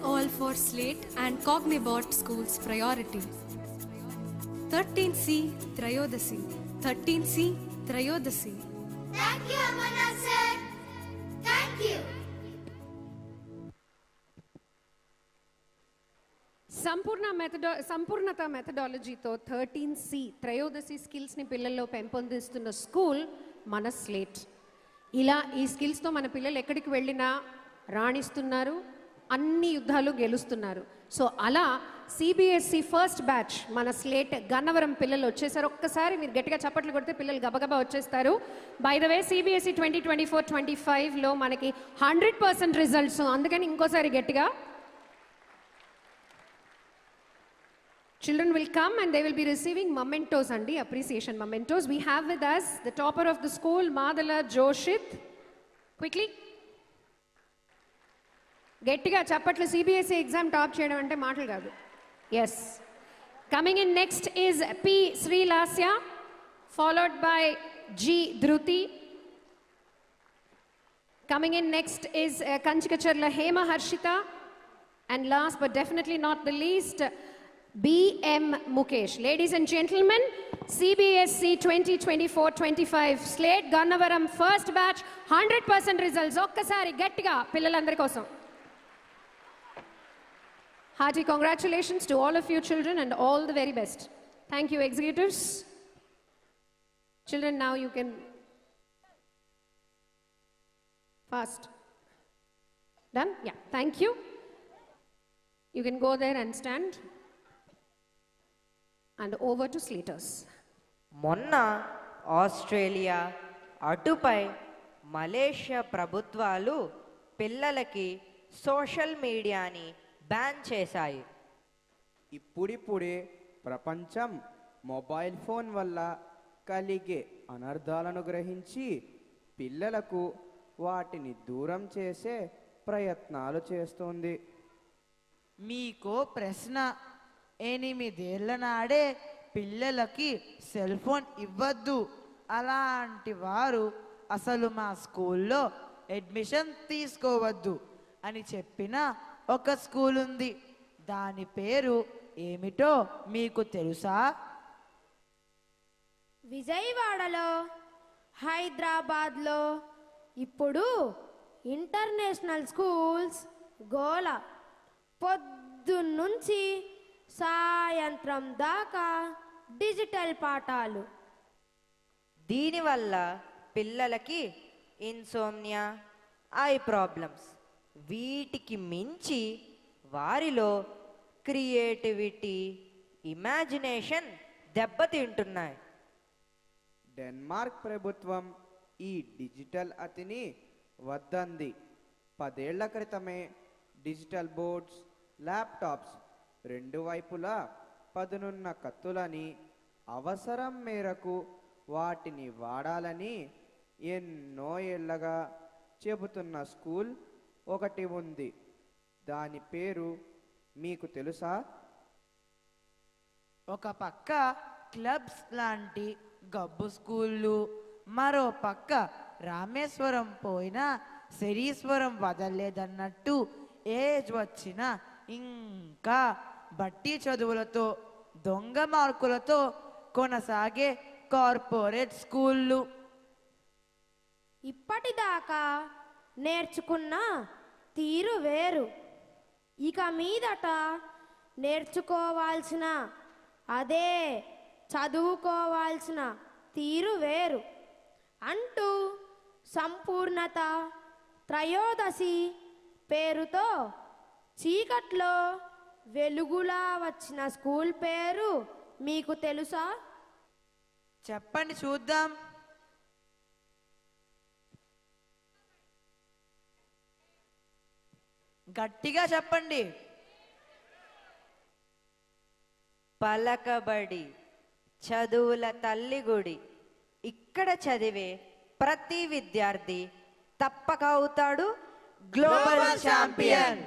all for Slate and Cognibot Schools priority. 13C Trayodasi. 13C Trayodasi. Thank you, Amarnath sir. Thank you. సంపూర్ణత మెథడాలజీతో 13C త్రయోదశి స్కిల్స్ని పిల్లల్లో పెంపొందిస్తున్న school మన slate. ఇలా ఈ స్కిల్స్తో మన పిల్లలు ఎక్కడికి వెళ్ళినా రాణిస్తున్నారు, అన్ని యుద్ధాలు గెలుస్తున్నారు. సో అలా సిబిఎస్ఈ ఫస్ట్ బ్యాచ్ మన స్లేట్ గన్నవరం పిల్లలు వచ్చేసారు. ఒక్కసారి మీరు గట్టిగా చప్పట్లు కొడితే పిల్లలు గబగబా వచ్చేస్తారు. బై ద వే సిబిఎస్ఈ 2024-25లో మనకి 100% రిజల్ట్స్. అందుకని ఇంకోసారి గట్టిగా children will come and they will be receiving mementos andi, appreciation mementos. We have with us the topper of the school, Madala Joshit. Quickly. Gettiga chappatlu CBSE exam top cheyadam ante maatlu kaadu. Yes. Coming in next is P Sri Lasya, followed by G Dhruti. Coming in next is Kanchikacharla Hema Harshita, and last but definitely not the least, B.M. Mukesh. Ladies and gentlemen, CBSE 2024-25 Slate Gannavaram first batch 100% results. Okkasari gattiga pillalandari kosam. Hearty congratulations to all of you children and all the very best. Thank you executives. Children, now you can fast. Done? Yeah, thank you. You can go there and stand. And over to Slaters. మొన్న Australia అటుపై Malaysia ప్రభుత్వాలు పిల్లలకి social మీడియాని ban చేశాయి. ఇప్పుడిప్పుడే ప్రపంచం mobile phone వల్ల కలిగే అనర్థాలను గ్రహించి పిల్లలకు వాటిని దూరం చేసే ప్రయత్నాలు చేస్తోంది. మీకో ప్రశ్న. 8 ఏళ్ల నాడే పిల్లలకి సెల్ ఫోన్ ఇవ్వద్దు, అలాంటి వారు అసలు మా స్కూల్లో అడ్మిషన్ తీసుకోవద్దు అని చెప్పిన ఒక స్కూల్ ఉంది. దాని పేరు ఏమిటో మీకు తెలుసా? విజయవాడలో, హైదరాబాద్లో ఇప్పుడు ఇంటర్నేషనల్ స్కూల్స్ గోల. పొద్దున్నుంచి సాయంత్రం దాకా డిజిటల్ పాఠాలు. దీనివల్ల పిల్లలకి ఇన్సోమ్నియా, ఐ ప్రాబ్లమ్స్, వీటికి మించి వారిలో క్రియేటివిటీ, ఇమాజినేషన్ దెబ్బతింటున్నాయి. డెన్మార్క్ ప్రభుత్వం ఈ డిజిటల్ అతిని వద్దంది. 10 ఏళ్ల క్రితమే డిజిటల్ బోర్డ్స్, ల్యాప్టాప్స్ రెండు వైపులా పదునున్న కత్తులని, అవసరం మేరకు వాటిని వాడాలని ఎన్నో ఏళ్ళగా చెబుతున్న స్కూల్ ఒకటి ఉంది. దాని పేరు మీకు తెలుసా? ఒక పక్క క్లబ్స్ లాంటి గబ్బు స్కూళ్ళు, మరో పక్క రామేశ్వరం పోయినా శరీశ్వరం వదలలేదన్నట్టు ఏజ్ వచ్చిన ఇంకా బట్టి చదువులతో, దొంగ మార్కులతో కొనసాగే కార్పొరేట్ స్కూళ్ళు. ఇప్పటిదాకా నేర్చుకున్న తీరు వేరు, ఇక మీదట నేర్చుకోవాల్సిన, అదే చదువుకోవాల్సిన తీరు వేరు అంటూ సంపూర్ణత త్రయోదశి పేరుతో చీకట్లో వెలుగులా వచ్చిన స్కూల్ పేరు మీకు తెలుసా? చెప్పండి చూద్దాం. గట్టిగా చెప్పండి. పలకబడి చదువుల తల్లిగుడి. ఇక్కడ చదివే ప్రతి విద్యార్థి తప్పక అవుతాడు గ్లోబల్ ఛాంపియన్.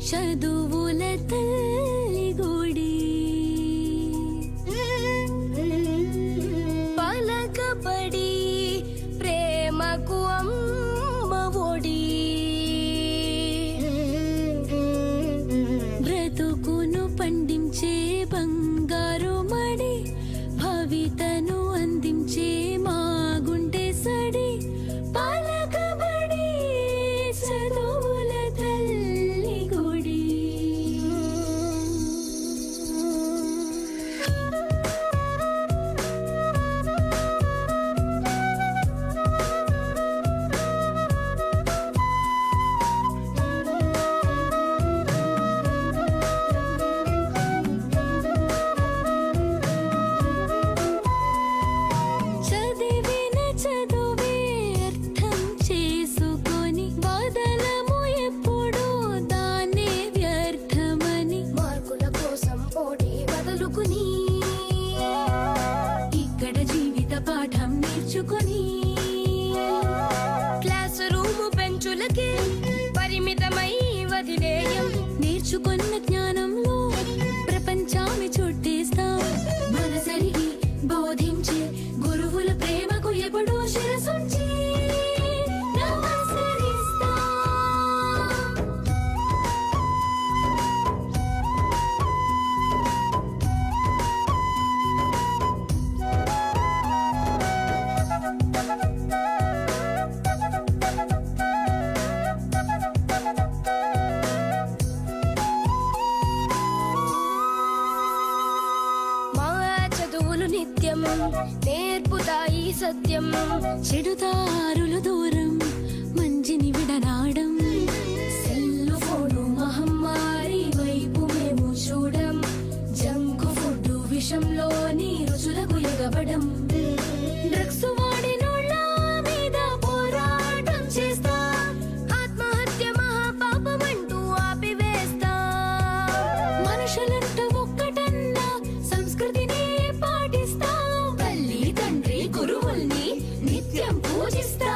చదువుల తల్లి గుడి పలకబడి ప్రేమకు అమ్మ ఒడి బ్రతుకును పండించే బంగారు మడి భవితను అందించే మా గుండె సడి పలకబడి చదువుల తల్లి గుడి చదివిన చదువే అర్థం చేసుకొని వదలము ఎప్పుడు దాన్నే వ్యర్థమని మార్కుల కోసం పోటీ వదులుకుని ఇక్కడ జీవిత పాఠం నేర్చుకొని క్లాస్ రూము బెంచులకే పరిమితమై వదిలేయం నేర్చుకున్న జ్ఞానంలో ప్రపంచాన్ని చుట్టేస్తాం మనసరిగి బోధించే గురువుల ప్రేమకు ఎప్పుడూ శిరసుంచి నమస్కరిస్తాం. మా చదువులు నిత్యం నేర్పుతాయి సత్యం చెడుదారులు దూరం మంచిని విడనాడం సెల్లు ఫోను మహమ్మారి వైపు మేము చూడం జంకు ఫుడ్ విషంలోని రుచులకు ఎగబడం డ్రగ్స్ వాడినోళ్ళ మీద పోరాటం చేస్తా ఆత్మహత్య మహాపాపమంటూ ఆపివేస్తా మనుషులంటూ ఒక్కటన్నా సంస్కృతిని పాటిస్తా తల్లి తండ్రి గురువుల్ని నిత్యం పూజిస్తా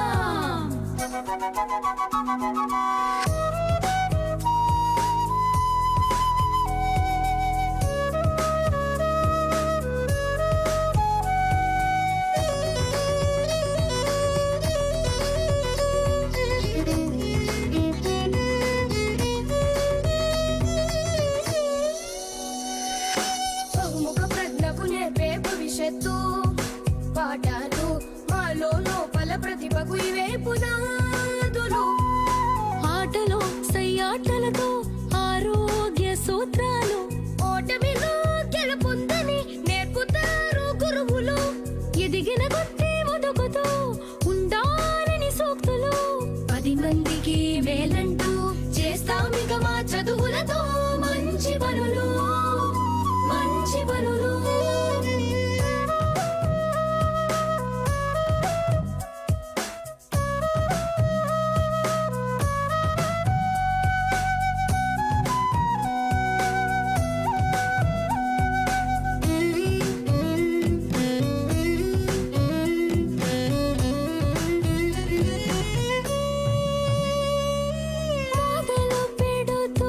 బహుముఖ ప్రజ్ఞకు నేర్పే భవిష్యత్తు పాఠాలు మాలో లోపల ప్రతిభకు ఇవే పునాదులు ఆటలో సయ్యాటలతో ఆరోగ్య సూత్రాలు ఓటమిలో గెలుపొందని నేర్పుతారు గురువులు ఎదిగిన కొద్ది ఒదుగుతూ ఉండాలని సూక్తులు 10 మందికి మేలంటూ చేస్తామిక మా చదువులతో మంచి పనులు మంచి పనులు మొదలు పెడుతూ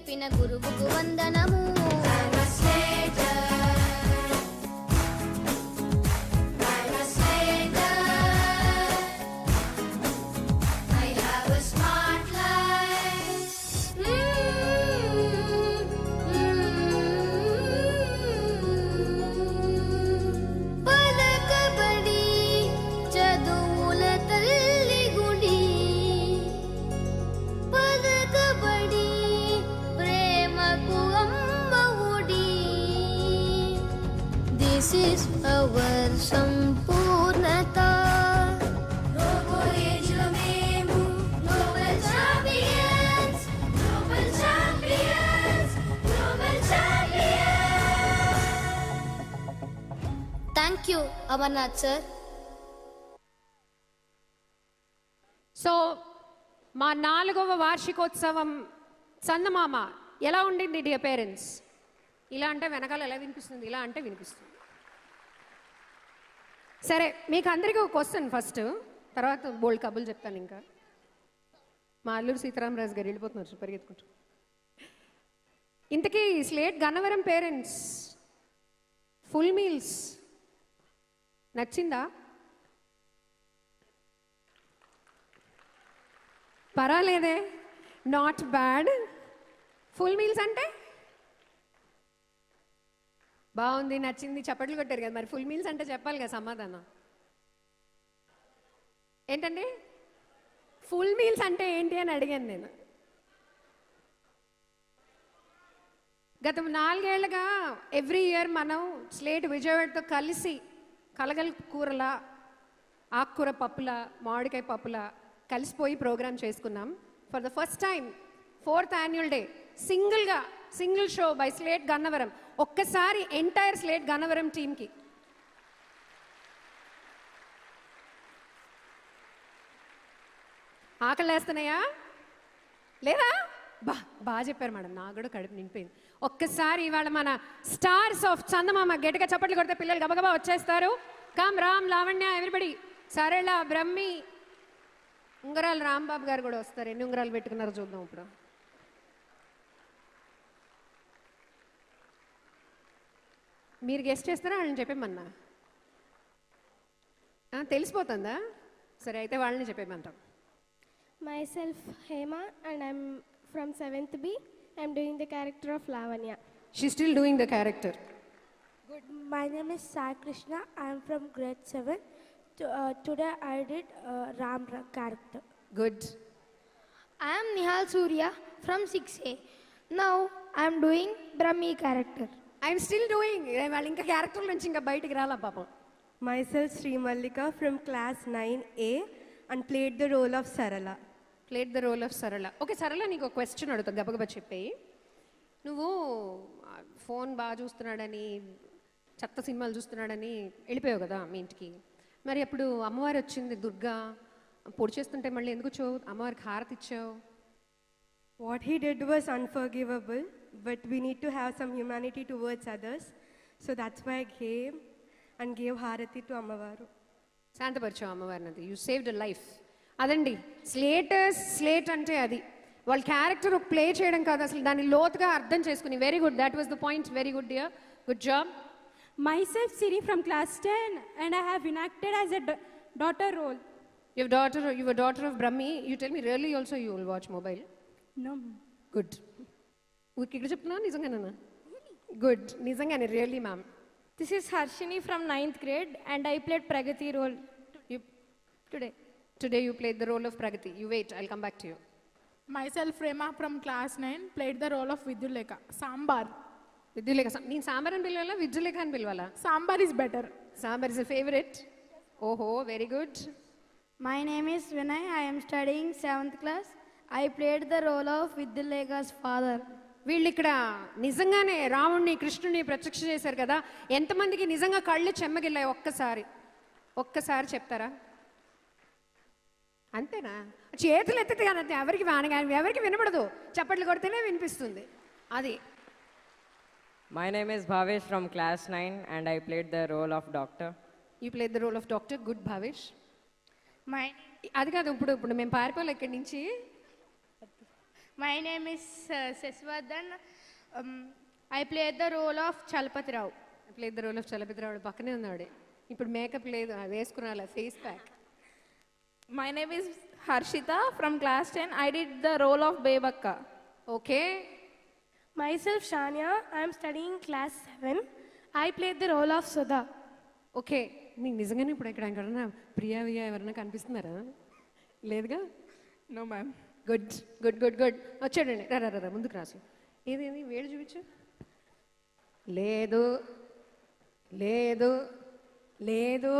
నేర్పిన గురువుకు వందనము. పలకబడి చదువుల తల్లి గుడి, పలకబడి ప్రేమకు అమ్మ ఒడి. This is our సంపూర్ణత. రోబో ఏజ్ లో మేము global champions, global champions, global champions. Thank you Amarnath sir. So మా 4వ వార్షికోత్సవం చందమామ ఎలా ఉండింది డియర్ పేరెంట్స్? ఇలా అంటే వెనకాల ఎలా వినిపిస్తుంది, ఇలా అంటే వినిపిస్తుంది. సరే, మీకు అందరికీ ఒక క్వశ్చన్ ఫస్ట్, తర్వాత బోల్డ్ కబుల్ చెప్తాను. ఇంకా మా అల్లూరు సీతారామరాజు గారు వెళ్ళిపోతున్నారు పరిగెత్తుకుంటూ. ఇంతకీ slate Gannavaram parents full meals నచ్చిందా? పర్వాలేదే, నాట్ బ్యాడ్. ఫుల్ మీల్స్ అంటే బాగుంది, నచ్చింది, చప్పట్లు కొట్టారు కదా. మరి ఫుల్ మీల్స్ అంటే చెప్పాలి కదా సమాధానం. ఏంటండి ఫుల్ మీల్స్ అంటే ఏంటి అని అడిగాను నేను. గత 4 ఏళ్ళుగా ఎవ్రీ ఇయర్ మనం స్లేట్ విజయవాడతో కలిసి కలగల కూరల, ఆకుకూర పప్పుల, మామిడికాయ పప్పుల కలిసిపోయి ప్రోగ్రామ్ చేసుకున్నాం. For the first time 4th annual day single show by slate Gannavaram. ఒక్కసారి ఎంటైర్ స్లేట్ గన్నవరం టీంకి ఆకలేస్తున్నాయా లేదా? బాగా చెప్పారు మేడం, నాకు కూడా కడుపు నిండిపోయింది. ఒక్కసారి ఇవాళ మన స్టార్స్ ఆఫ్ చందమామ గట్టిగా చప్పట్లు కొడితే పిల్లలు గబగబా వచ్చేస్తారు. కామ్, రామ్, లావణ్య, ఎవ్రీబడి, సరళ, బ్రహ్మి, ఉంగరాలు రాంబాబు గారు కూడా వస్తారు. ఎన్ని ఉంగరాలు పెట్టుకున్నారో చూద్దాం ఇప్పుడు. మీరు గెస్ట్ చేస్తారా వాళ్ళని చెప్పేమన్నా? తెలిసిపోతుందా? సరే, అయితే వాళ్ళని చెప్పేమంటాం. Myself Hema and I'm from 7th B. I'm doing the character of Lavanya. She's still doing the character. Good. My name is Sai Krishna. I'm from grade 7. Today I did Ram character. Good. I am Nihal Surya from 6A. Now I am doing Brahmi character. I'm still doing. వాళ్ళు ఇంకా character నుంచి ఇంకా బయటికి రాలా పాపం. Myself Sri Mallika from class 9A and played the role of Sarala. Played the role of Sarala. Okay, Sarala, నీకు ఒక question అడుగుతా, గబగబా చెప్పేయి. నువ్వు ఫోన్ బాగా చూస్తున్నాడని, చెత్త సినిమాలు చూస్తున్నాడని వెళ్ళిపోయావు కదా మీ ఇంటికి. మరి అప్పుడు అమ్మవారు వచ్చింది దుర్గా, పొడి చేస్తుంటే మళ్ళీ ఎందుకు వచ్చావు? అమ్మవారికి హారతి ఇచ్చావు. What he did was unforgivable, but we need to have some humanity towards others. So that's why I came and gave Harati to Ammavaru. శాంతపరిచావు అమ్మవారినది. You saved a life. అదండి స్లేట్ అంటే అది. వాళ్ళ క్యారెక్టర్ ప్లే చేయడం కాదు, అసలు దాన్ని లోతుగా అర్థం చేసుకుని. Very good, that was the point. Very good dear, good job. Myself Siri from class 10 and I have enacted as a daughter role. You were daughter of Brahmi. You tell me, really also you will watch mobile? No. Good. ఇక్కడ చెప్తున్నా నిజంగానా? Good, నిజంగానే, really ma'am. This is Harshini from 9th grade and I played Pragati role Today you played the role of Pragati. You wait, I'll come back to you. Myself Rema from class 9 played the role of Vidyuleka. Sambar. Vidyuleka. నేను సాంబార్ అని పిలవాలా, విద్యులేఖ అని పిలవాలా? Sambar is better. Sambar is a favorite. ఓహో, very good. My name is Vinay. I am studying 7th class. I played the role of Vidyuleka's father. వీళ్ళు ఇక్కడ నిజంగానే రాముణ్ణి, కృష్ణుని ప్రత్యక్ష చేశారు కదా. ఎంతమందికి నిజంగా కళ్ళు చెమ్మగిల్లాయి? ఒక్కసారి చెప్తారా? అంతేనా? చేతులు ఎత్తితే కానీ ఎవరికి వినపడదు, చప్పట్లు కొడితేనే వినిపిస్తుంది. అది. My name is Bhavesh from class 9 and I played the role of doctor. You played the role of doctor. Good, Bhavesh. అది కాదు, ఇప్పుడు మేము పారిపోలే ఇక్కడి నుంచి. My name is Seswadhan. I played the role of Chalapati Rao. I played the role of Chalapati Rao. పక్కనే ఉన్నాడు. ఇప్పుడు makeup లేదు వేసుకున్నా face pack. My name is Harshita from class 10. I did the role of Bebakka. Okay. Myself Shania. I am studying class 7. I played the role of Sudha. Okay నీకు నిజంగానే ఇప్పుడు ఇక్కడ ఎవరైనా ప్రియావియా ఎవరైనా కనిపిస్తున్నారా? లేదుగా? No ma'am. Good good good good వచ్చాడండి రా రా రా ముందుకు రాసు. ఏదేది వేడు చూపించు. లేదు లేదు లేదు.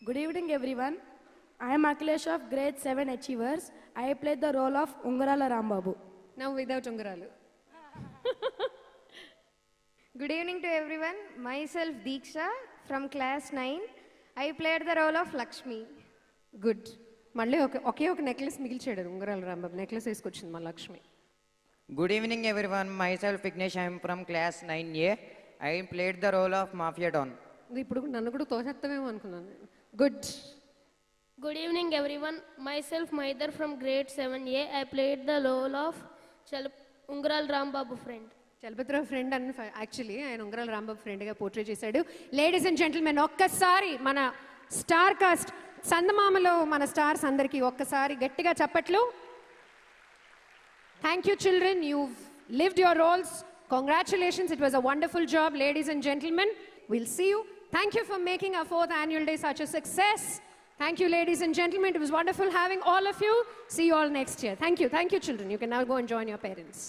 Good evening, everyone. I am Akhilesh of grade 7 Achievers. I played the role of Ungarala Rambabu. Now without Ungaralu. Good evening to everyone. Myself Deeksha from class 9. I played the role of Lakshmi. Good. మళ్ళీ ఒకే ఒక necklace మిగిల్చాడు ఉంగరాల Rambabu. Necklace వేసుకొచ్చింది మా Lakshmi. Good evening everyone. Myself Vignesh. I am from class 9A. I played the role of Mafia Don. ఇప్పుడు నన్ను కూడా తోసేస్తామేమో అనుకున్నాను. Good. Good evening everyone. Myself Maidar from grade 7A. I played the role of Ungaral Rambabu friend. Chalapathirao friend అని actually ఆయన ఉంగరాల రాంబాబు ఫ్రెండ్గా portray చేశాడు. Ladies and gentlemen ఒక్కసారి మన స్టార్ కాస్ట్ చందమామలో మన స్టార్స్ అందరికీ ఒక్కసారి గట్టిగా చప్పట్లు. Thank you children, you lived your roles. Congratulations, it was a wonderful job, ladies and gentlemen. We'll see you. Thank you for making our 4th annual day such a success. Thank you, ladies and gentlemen. It was wonderful having all of you. See you all next year. Thank you children. You can now go and join your parents.